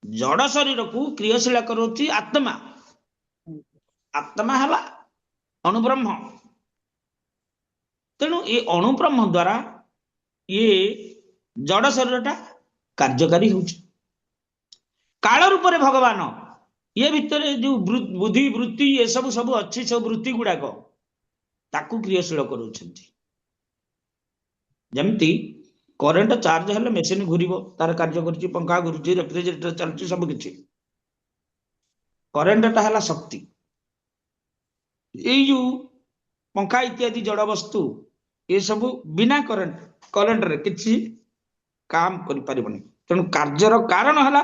जड़ शरीर को क्रियाशील करोची आत्मा आत्मा है अणुब्रह्म तेणु ये अणुब्रह्म द्वारा ये जड़ शरीरटा कार्यकारी हो काल रूप भगवान ये भितर जो बुद्धि वृत्ति ये सब सब अच्छी सब वृत्ति गुड़ाक ताकू क्रियाशील करुछंती जमती करेन्ट चार्ज हेले मेसीन घूर तार कार्य कर पंखा घूर रेफ्रिजरेटर चलती सब किसी करेन्टा है शक्ति ये पंखा इत्यादि जड़ वस्तु ये सब बिना करेन्ट रे किसी काम कर पारिबनी तेणु कार्यर कारण है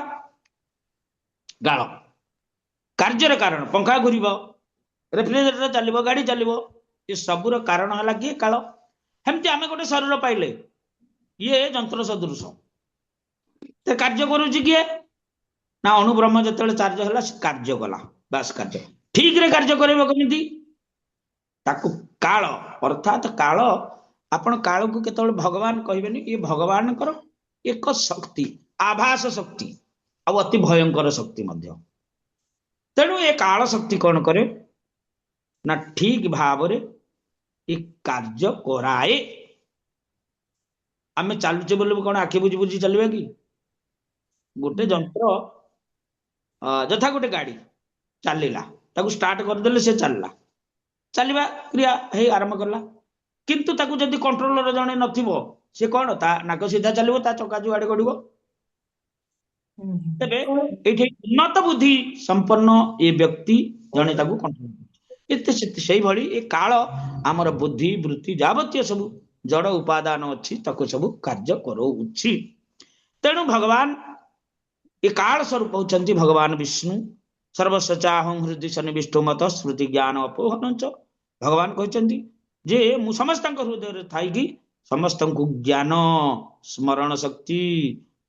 गाल कार्यर कारण पंखा घूर रेफ्रिजरेटर चलो गाड़ी चलो ये सबूर कारण है किए काल हेमती आम गोटे शरीर पाइले ये जंत्र सदृश कार्य करुच्ची किए ना अणुब्रह्म जो चार्ज है कार्य कला बास कार्य ठीक रे कार्य करमी काल अर्थात काल आपण काल को केतବେଳେ भगवान कहबेनी ये भगवान कर एक शक्ति आभास शक्ति आ अति भयंकर शक्ति मध्य तेणु ये काल शक्ति कौन करे ना ठीक भाव रे ये कार्य कराए आमे चालुचे बोले कौन आखि बुझी बुझी चलबे कि गोटे जंत्र जथा गोटे गाड़ी चलला ताकू स्टार्ट करदेले से चलला चलवा क्रिया हे आरंभ करला किंतु ताकू जदि कंट्रोलर जने नथिबो से कौन ता नाक सीधा चलिबो ता चका जुआड़े गड़िबो तबे एठी उन्नत बुद्धि संपन्न ये व्यक्ति जने ताकू कंट्रोल एते से भली ए काल आमर बुद्धि वृत्ति जावतीय सब जड़ उपादान अच्छी ताको सब कार्य करोउछि तेणु भगवान ये काल स्वरूप होचंती भगवान विष्णु सर्वस्व चाहं हृदय सन्निविष्टो मत स्मृति ज्ञान अपोहन भगवान कहते जे मु समस्त हृदय थी समस्त को ज्ञान स्मरण शक्ति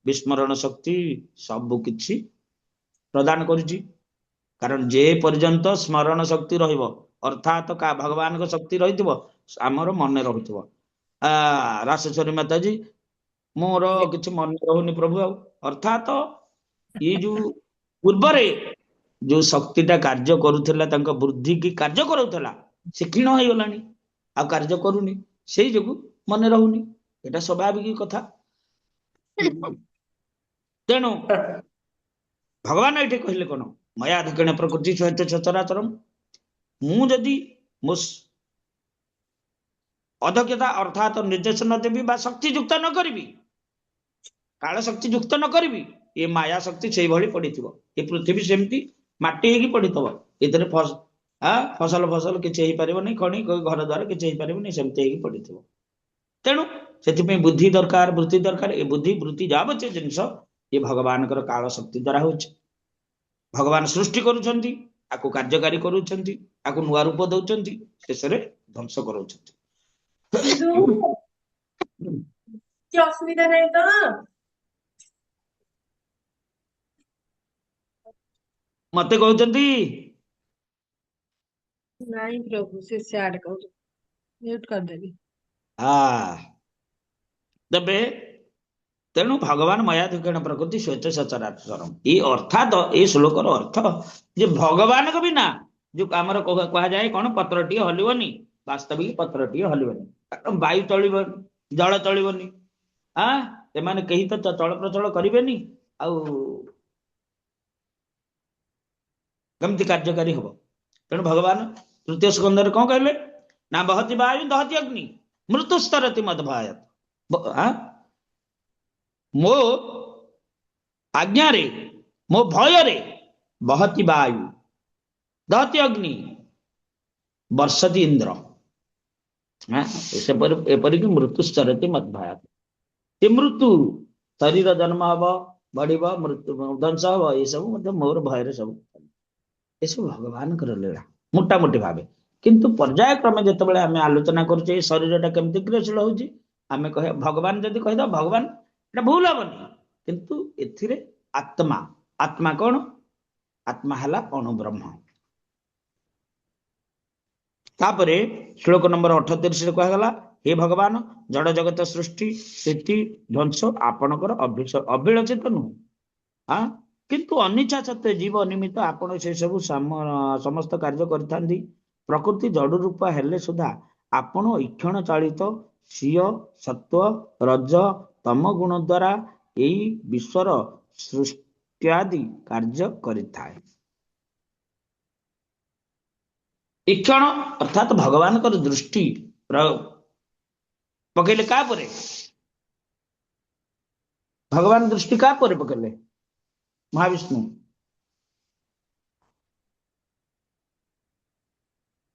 विस्मरण शक्ति सब किछि प्रदान करुछि कारण जे पर्यंत स्मरण शक्ति रहिबो अर्थात का भगवान को शक्ति रही आमर मन रही राशेश्वरी माता जी मोर किछि मन रहुनी प्रभु अर्थात ये जो पूर्वरे जो शक्तिटा कार्य करुला बुद्धि की कार्य करुला से क्षीण हो गलानी आ कार्य करूनी से जो मन रहुनी एटा स्वाभाविक कथा तेणु भगवान ये कहले कौन मयाधिकरण प्रकृति सहित सचराचरम मुझी मो अधक्यता अर्थात निर्देशन देवी शक्ति युक्त न करी काल शक्ति युक्त न करी ये माया शक्ति से भली पड़ी ये पृथ्वी सेमती माटी होगी पड़ी ये फसल फसल किसी नहीं खणी घर द्वार किसी सेमती पड़ी तेणु से बुद्धि दरकार वृत्ति दरकार ये बुद्धि वृत्ति जावतीय जिनस ये भगवान काल शक्ति द्वारा हो भगवान सृष्टि करुछंती आकु कार्यकारी करुछंती आकु नुआ रूप दउछंती शेष रे ध्वंस करुछंती କିଛି ଅସୁବିଧା ନାହିଁ ତ? ମତେ କହୁଛନ୍ତି नहीं प्रभु से सियाड़ कर म्यूट कर देवी ତେବେ ତେଣୁ ଭଗବାନ ମୟାଧିକରଣ ପ୍ରକୃତି ସ୍ୱେତ ସଚରାଚରମ୍। ଏଇ ଅର୍ଥାତ ଏଇ ଶ୍ଲୋକର ଅର୍ଥ ଯେ ଭଗବାନଙ୍କ ବିନା ଯୋଉ ଆମର କୁହାଯାଏ କଣ ପତ୍ରଟିଏ ହଲିବନି, ବାସ୍ତବିକ ପତ୍ରଟିଏ ହଲିବନି, କାରଣ ବାୟୁ ଚଳିବନି, ଜଳ ଚଳିବନି, ସେମାନେ କେହି ତ ଚଳପ୍ରଚଳ କରିବେନି, ଆଉ କେମିତି କାର୍ଯ୍ୟକାରୀ ହବ? ତେଣୁ ଭଗବାନ ତୃତୀୟ ସ୍କନ୍ଧରେ କଣ କହିଲେ ନା ବହତି ବାୟୁ ଦହତି ଅଗ୍ନି ମୃତ୍ୟୁସ୍ତରତି ମଦ ଭୟାତ। ମୋ ଆଜ୍ଞାରେ ମୋ ଭୟରେ ବହତି ବାୟୁ ଦହତି ଅଗ୍ନି ବର୍ଷତି ଇନ୍ଦ୍ର, ଏପରିକି ମୃତ୍ୟୁସ୍ତରତି ମଦ ଭୟାତ। ଏ ମୃତ୍ୟୁ ଶରୀର ଜନ୍ମ ହବ, ବଢିବ, ମୃତ୍ୟୁ ଧ୍ୱଂସ ହବ, ଏସବୁ ମଧ୍ୟ ମୋର ଭୟରେ ସବୁ, ଏସବୁ ଭଗବାନଙ୍କର ଲୀଳା ମୋଟାମୋଟି ଭାବେ। କିନ୍ତୁ ପର୍ଯ୍ୟାୟକ୍ରମେ ଯେତେବେଳେ ଆମେ ଆଲୋଚନା କରୁଛେ ଏ ଶରୀରଟା କେମିତି କ୍ରିୟାଶୀଳ ହଉଛି, ଆମେ କହିବା ଭଗବାନ ଯଦି କହିଦବା ଭଗବାନ, ଏଟା ଭୁଲ ହବନି। କିନ୍ତୁ ଏଥିରେ ଆତ୍ମା, ଆତ୍ମା କଣ? ଆତ୍ମା ହେଲା ଅଣୁବ୍ରହ୍ମ। ତାପରେ ଶ୍ଲୋକ ନମ୍ବର 38ରେ କୁହାଗଲା, ହେ ଭଗବାନ, ଜଡ ଜଗତ ସୃଷ୍ଟି ସ୍ଥିତି ଧ୍ୱଂସ ଆପଣଙ୍କର ଅବିଳଚିତ ନୁହେଁ, କିନ୍ତୁ ଅନିଚ୍ଛା ସତ୍ତ୍ୱେ ଜୀବ ନିମିତ୍ତ ଆପଣ ସେ ସବୁ ସମସ୍ତ କାର୍ଯ୍ୟ କରିଥାନ୍ତି। ପ୍ରକୃତି ଜଡ ରୂପ ହେଲେ ସୁଦ୍ଧା ଆପଣ ଈକ୍ଷଣ ଚାଳିତ ସିୟ ସତ୍ୱ ରଜ ତମ ଗୁଣ ଦ୍ୱାରା ଏଇ ବିଶ୍ୱର ସୃଷ୍ଟ୍ୟାଦି କାର୍ଯ୍ୟ କରିଥାଏ। ଈକ୍ଷଣ ଅର୍ଥାତ ଭଗବାନଙ୍କର ଦୃଷ୍ଟି ପକେଇଲେ କାହା ପରେ? ଭଗବାନ ଦୃଷ୍ଟି କାହା ପରେ ପକେଇଲେ? ମହାବିଷ୍ଣୁ।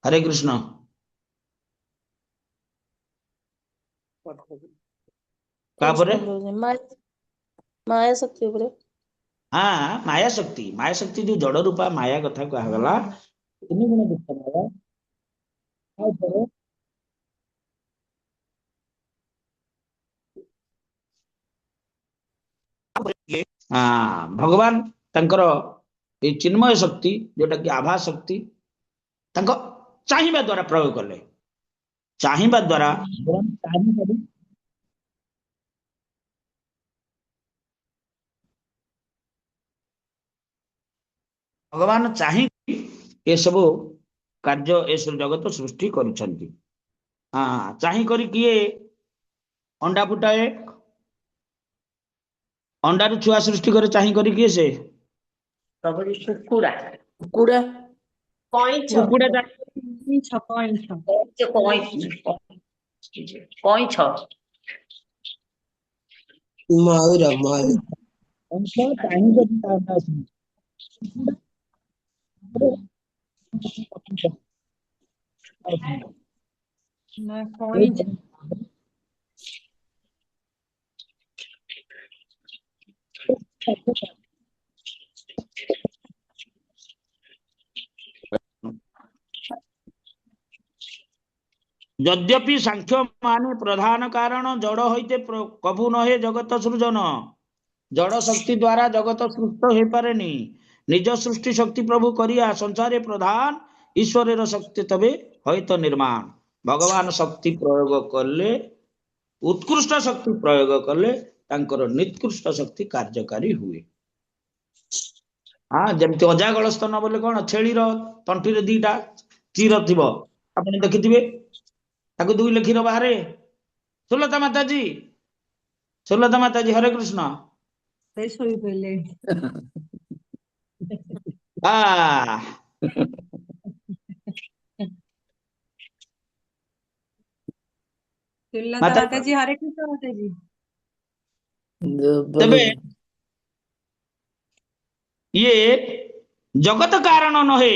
ହରେ କୃଷ୍ଣ। ତାପରେ ମାୟା ଶକ୍ତି ଉପରେ। ମାୟା ଶକ୍ତି, ମାୟା ଶକ୍ତି ଯୋଉ ଜଡ ରୂପା ମାୟା କଥା କୁହାଗଲା, ତିନି ଗୁଣ ଯୁକ୍ତ ମାୟା। ଭଗବାନ ତାଙ୍କର ଏଇ ଚିନ୍ମୟ ଶକ୍ତି ଯୋଉଟା କି ଆଭା ଶକ୍ତି ତାଙ୍କ ଚାହିଁବା ଦ୍ଵାରା ପ୍ରୟୋଗ କଲେ। ଚାହିଁବା ଦ୍ଵାରା ଭଗବାନ ଚାହିଁକି ଏସବୁ କାର୍ଯ୍ୟ, ଏସବୁ ଜଗତ ସୃଷ୍ଟି କରିଛନ୍ତି। ଚାହିଁ କରି କିଏ ଅଣ୍ଡା ଫୁଟାଏ, ଅଣ୍ଡାରୁ ଛୁଆ ସୃଷ୍ଟି করে ଚାହିଁ କରି କିଏ? ସେ କୁକୁଡ଼ା କଇଁଛ। କୁକୁଡ଼ା କଇଁଛ ମୟୂର ମୟୂର ना कोई ଯଦ୍ୟପି ସାଂଖ୍ୟ ମାନେ ପ୍ରଧାନ କାରଣ ଜଡ ହଇତେ କଭୁ ନହେ ଜଗତ ସୃଜନ। ଜଡ ଶକ୍ତି ଦ୍ୱାରା ଜଗତ ସୃଷ୍ଟ ହେଇପାରେନି। ନିଜ ସୃଷ୍ଟି ଶକ୍ତି ପ୍ରଭୁ କରିଆ ସଂସାରେ ପ୍ରଧାନ ଈଶ୍ୱରର ଶକ୍ତି ତବେ ହଇତ ନିର୍ମାଣ। ଭଗବାନ ଶକ୍ତି ପ୍ରୟୋଗ କଲେ, ଉତ୍କୃଷ୍ଟ ଶକ୍ତି ପ୍ରୟୋଗ କଲେ ତାଙ୍କର ନିତ୍କୃଷ୍ଟ ଶକ୍ତି କାର୍ଯ୍ୟକାରୀ ହୁଏ। ଯେମିତି ଅଜାଗଳ ସ୍ତନ ବୋଲେ କଣ? ଛେଳିର ତଣ୍ଟିରେ ଦିଟା ଚିର ଥିବ, ଆପଣ ଦେଖିଥିବେ, ତାକୁ ଦୁଇ ଲେଖିର ବାହାରେ। ସୁଲତା ମାତାଜୀ, ସୁଲତା ମାତାଜୀ, ହରେ କୃଷ୍ଣ। सोई पहले माता जी हरे कृष्ण माता जी। ତେବେ ଇଏ ଜଗତ କାରଣ ନହେ,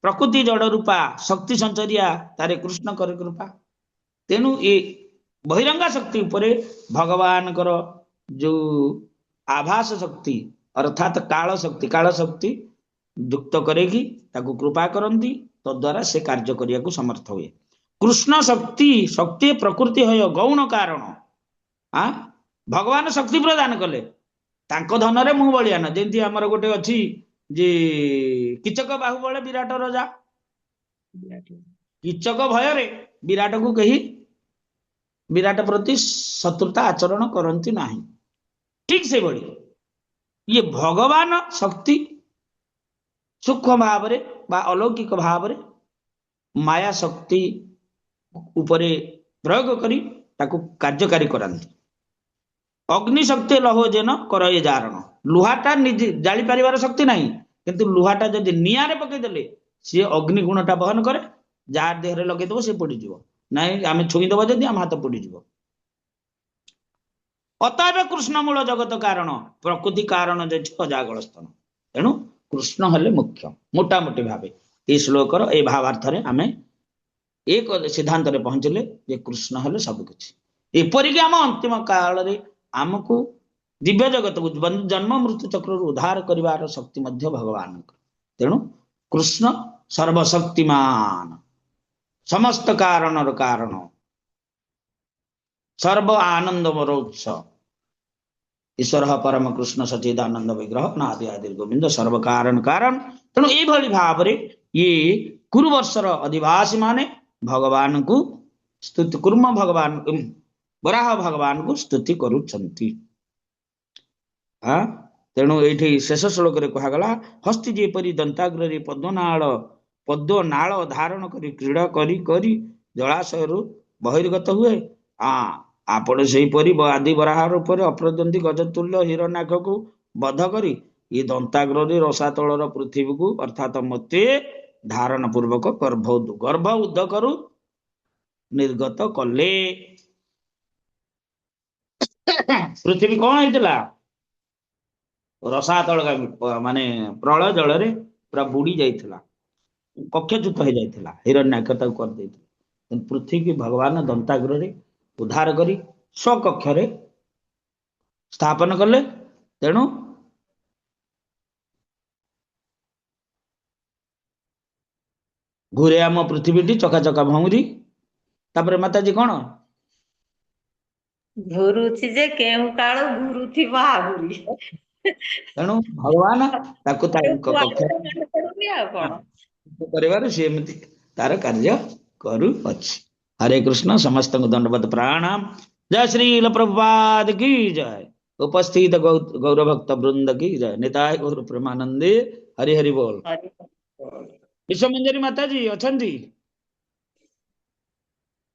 ପ୍ରକୃତି ଜଡ ରୂପା ଶକ୍ତି ସଞ୍ଚରିଆ ତାରେ କୃଷ୍ଣ କରେ କୃପା। ତେଣୁ ଏ ବହିରଙ୍ଗା ଶକ୍ତି ଉପରେ ଭଗବାନଙ୍କର ଯୋଉ ଆଭାସ ଶକ୍ତି ଅର୍ଥାତ କାଳ ଶକ୍ତି ଯୁକ୍ତ କରେକି ତାକୁ କୃପା କରନ୍ତି, ତଦ୍ୱାରା ସେ କାର୍ଯ୍ୟ କରିବାକୁ ସମର୍ଥ ହୁଏ। କୃଷ୍ଣ ଶକ୍ତି ପ୍ରକୃତି ହୟ ଗୌଣ କାରଣ। भगवान शक्ति प्रदान कले तांको धनरे मु बलियान जेंती हमर गोटे अछि जे किचक बाहुबल विराट राजा किचक भय रे विराट को कही विराट प्रति शत्रुता आचरण करती नाही ठीक से बड़ी ये भगवान शक्ति सूक्ष्म भाव रे बा अलौकिक भाव रे माया शक्ति उपरे प्रयोग करी ताकू कार्यकारी करांती अग्नि शक्ति लहो जेन करए जारण लुहाटा निजे जाली परिवार शक्ति नहीं किंतु लुहाटा जदि नियारे पकई देले सी अग्नि गुणटा बहन करे जार देहरे लगे देबो से पड़ी जीवो नहीं आमे छुई देबो जदि हम हाथ पड़ी जीवो अतएव कृष्ण मूल जगत कारण प्रकृति कारण जे अजागल स्थान तेणु कृष्ण हले मुख्य मोटा मोटी भावे ए श्लोकर ए भावार्थ रे आमे एक सिद्धांत रे पहुंचले जे कृष्ण हले सब किछि एपरिक आम अंतिम काल रे आमको दिव्य जगत को जन्म मृत्यु चक्र उद्धार करिवार शक्ति मध्य भगवान तेणु कृष्ण सर्वशक्तिमान समस्त कारणर कारण सर्व आनंदमय उत्स ईश्वर परम कृष्ण सच्चिदानंद विग्रह नादि आदि गोविंद सर्व कारण कारण तेणु ये भली भाव रे ये कुरुवर्षर अधिवासी माने भगवान को स्तुति कुर्म भगवान बराह भगवान को स्तुति करुछंती तेणु ये शेष श्लोक रे कहा गला हस्ती जेपरी दंताग्र पद्मनाल धारण करी क्रीड़ा करी करी जलाशय बहिर्गत हुए आपण से आदि बराह रूप अप्रदंती गजतुल्य हिरण्याक्ष को बध करी ये दंताग्र रसातल पृथ्वी को अर्थात मते धारण पूर्वक गर्भ उद्ध करू निर्गत कले पृथ्वी कौन होता रसातल माने प्रलय जल रे पूरा बुड़ी जाइथिला कक्षच्युत हो जाइथिला हिरण्याक्ष ताको कर देथिला पृथ्वी की भगवान दंताग्र रे उद्धार करी स्वकक्ष रे स्थापन कले तेणु घूरे आम पृथ्वी चका चका भौरी तापर माताजी कौन घुरुछि जे केउ काल घुरुथिबो आहुरी तेणु भगवान ताको करिवार से एमती तार कार्य करू अछि हरे कृष्ण समस्त दंडवत प्रणाम जय श्री प्रभुपाद की जय उपस्थित गौरव भक्त वृंद की जय निताय गौर प्रेमानंदे हरि हरि बोल विश्व मंजरी माता जी अछंती।